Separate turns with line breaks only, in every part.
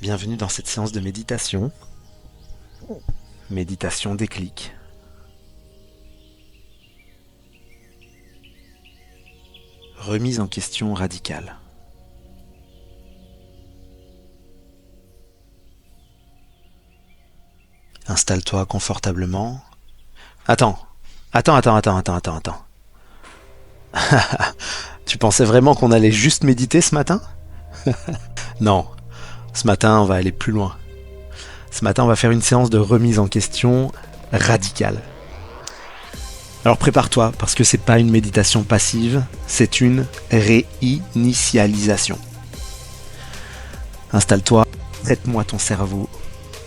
Bienvenue dans cette séance de méditation. Méditation déclic. Remise en question radicale. Installe-toi confortablement. Attends. Tu pensais vraiment qu'on allait juste méditer ce matin? Non. Ce matin, on va aller plus loin. Ce matin, on va faire une séance de remise en question radicale. Alors prépare-toi, parce que c'est pas une méditation passive, c'est une réinitialisation. Installe-toi, prête-moi ton cerveau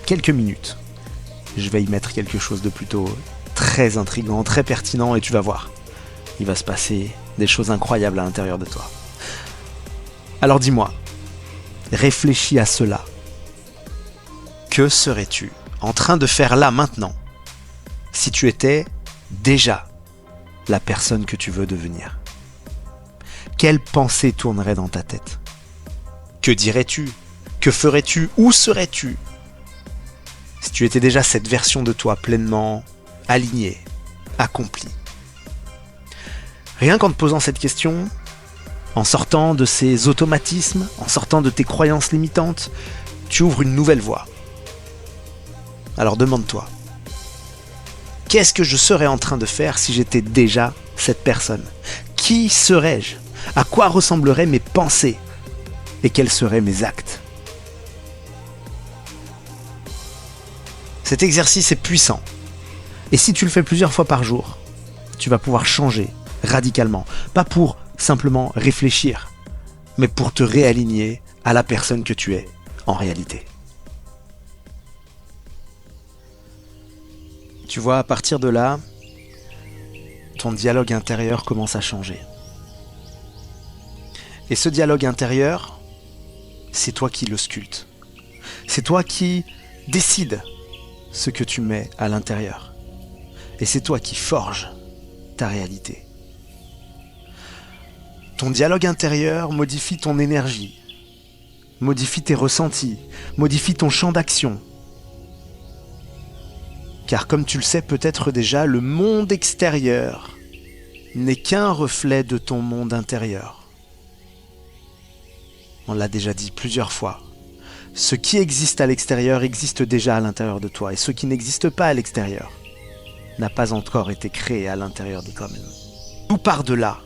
quelques minutes. Je vais y mettre quelque chose de plutôt très intriguant, très pertinent, et tu vas voir. Il va se passer des choses incroyables à l'intérieur de toi. Alors dis-moi, réfléchis à cela. Que serais-tu en train de faire là maintenant si tu étais déjà la personne que tu veux devenir? Quelle pensée tournerait dans ta tête? Que dirais-tu? Que ferais-tu? Où serais-tu si tu étais déjà cette version de toi pleinement alignée, accomplie? Rien qu'en te posant cette question, en sortant de ces automatismes, en sortant de tes croyances limitantes, tu ouvres une nouvelle voie. Alors demande-toi, qu'est-ce que je serais en train de faire si j'étais déjà cette personne? Qui serais-je? À quoi ressembleraient mes pensées? Et quels seraient mes actes? Cet exercice est puissant. Et si tu le fais plusieurs fois par jour, tu vas pouvoir changer radicalement. Pas pour simplement réfléchir, mais pour te réaligner à la personne que tu es en réalité. Tu vois, à partir de là, ton dialogue intérieur commence à changer. Et ce dialogue intérieur, c'est toi qui le sculptes. C'est toi qui décides ce que tu mets à l'intérieur. Et c'est toi qui forges ta réalité. Ton dialogue intérieur modifie ton énergie, modifie tes ressentis, modifie ton champ d'action. Car comme tu le sais peut-être déjà, le monde extérieur n'est qu'un reflet de ton monde intérieur. On l'a déjà dit plusieurs fois. Ce qui existe à l'extérieur existe déjà à l'intérieur de toi, et ce qui n'existe pas à l'extérieur n'a pas encore été créé à l'intérieur de toi-même. Tout part de là.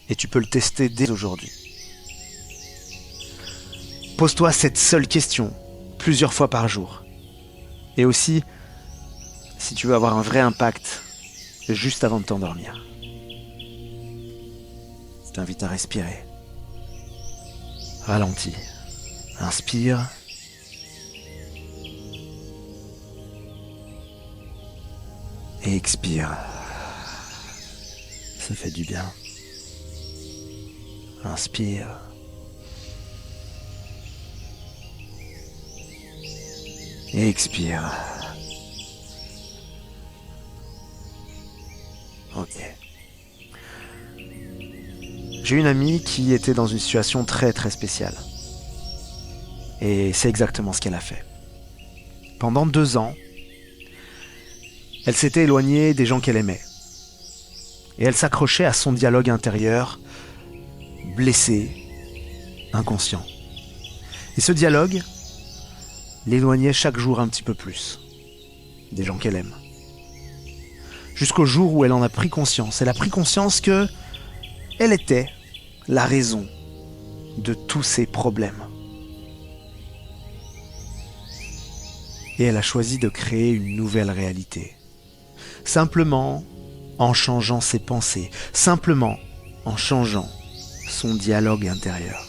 Et tu peux le tester dès aujourd'hui. Pose-toi cette seule question plusieurs fois par jour. Et aussi, si tu veux avoir un vrai impact, juste avant de t'endormir. Je t'invite à respirer. Ralentis. Inspire. Et expire. Ça fait du bien. Inspire. Et expire. Ok. J'ai une amie qui était dans une situation très très spéciale. Et c'est exactement ce qu'elle a fait. Pendant 2 ans, elle s'était éloignée des gens qu'elle aimait. Et elle s'accrochait à son dialogue intérieur, blessé, inconscient. Et ce dialogue l'éloignait chaque jour un petit peu plus des gens qu'elle aime. Jusqu'au jour où elle en a pris conscience. Elle a pris conscience que elle était la raison de tous ces problèmes. Et elle a choisi de créer une nouvelle réalité. Simplement en changeant ses pensées. Simplement en changeant son dialogue intérieur.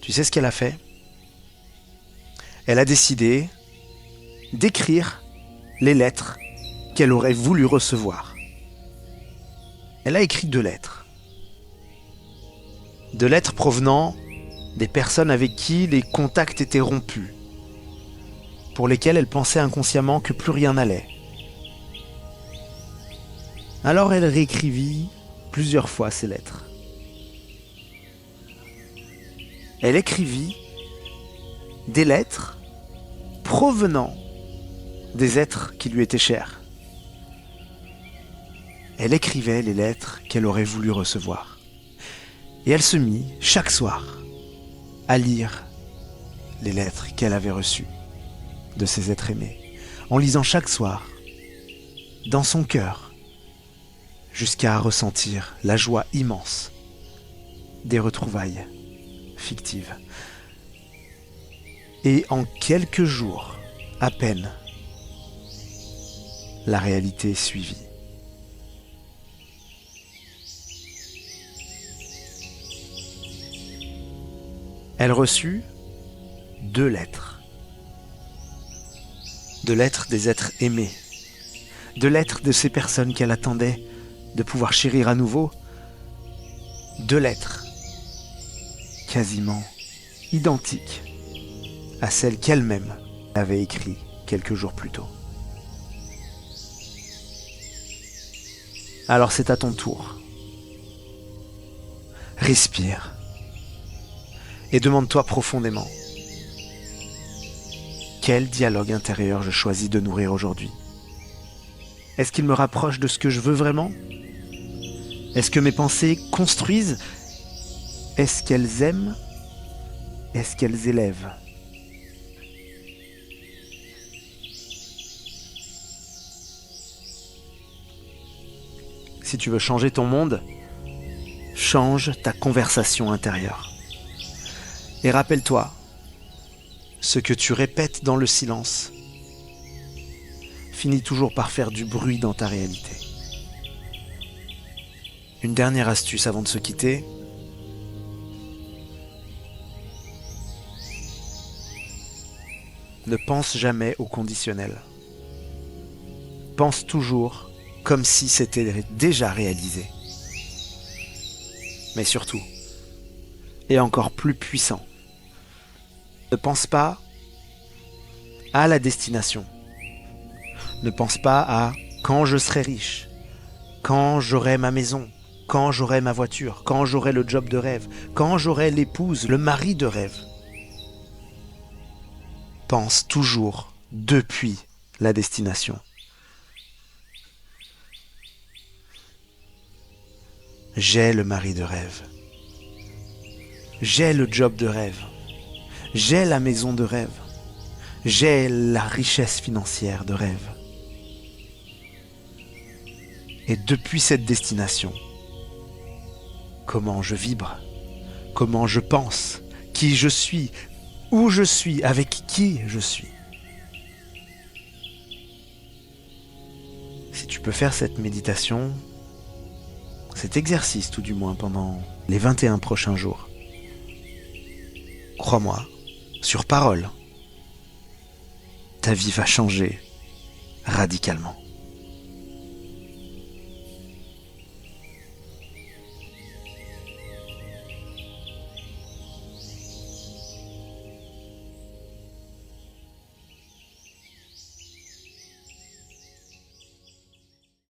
Tu sais ce qu'elle a fait? Elle a décidé d'écrire les lettres qu'elle aurait voulu recevoir. Elle a écrit 2 lettres. 2 lettres provenant des personnes avec qui les contacts étaient rompus, pour lesquelles elle pensait inconsciemment que plus rien n'allait. Alors elle réécrivit plusieurs fois ces lettres. Elle écrivit des lettres provenant des êtres qui lui étaient chers. Elle écrivait les lettres qu'elle aurait voulu recevoir. Et elle se mit, chaque soir, à lire les lettres qu'elle avait reçues de ses êtres aimés, en lisant chaque soir, dans son cœur, jusqu'à ressentir la joie immense des retrouvailles fictives. Et en quelques jours, à peine, la réalité suivit. Elle reçut 2 lettres. 2 lettres des êtres aimés. 2 lettres de ces personnes qu'elle attendait de pouvoir chérir à nouveau. 2 lettres quasiment identiques à celles qu'elle-même avait écrites quelques jours plus tôt. Alors c'est à ton tour. Respire. Et demande-toi profondément, quel dialogue intérieur je choisis de nourrir aujourd'hui? Est-ce qu'il me rapproche de ce que je veux vraiment? Est-ce que mes pensées construisent? Est-ce qu'elles aiment? Est-ce qu'elles élèvent? Si tu veux changer ton monde, change ta conversation intérieure. Et rappelle-toi, ce que tu répètes dans le silence finit toujours par faire du bruit dans ta réalité. Une dernière astuce avant de se quitter. Ne pense jamais au conditionnel. Pense toujours comme si c'était déjà réalisé. Mais surtout, et encore plus puissant, ne pense pas à la destination. Ne pense pas à quand je serai riche, quand j'aurai ma maison, quand j'aurai ma voiture, quand j'aurai le job de rêve, quand j'aurai l'épouse, le mari de rêve. Pense toujours depuis la destination. J'ai le mari de rêve. J'ai le job de rêve. J'ai la maison de rêve. J'ai la richesse financière de rêve. Et depuis cette destination, comment je vibre, comment je pense, qui je suis, où je suis, avec qui je suis. Si tu peux faire cette méditation, cet exercice tout du moins pendant les 21 prochains jours, crois-moi, sur parole, ta vie va changer radicalement.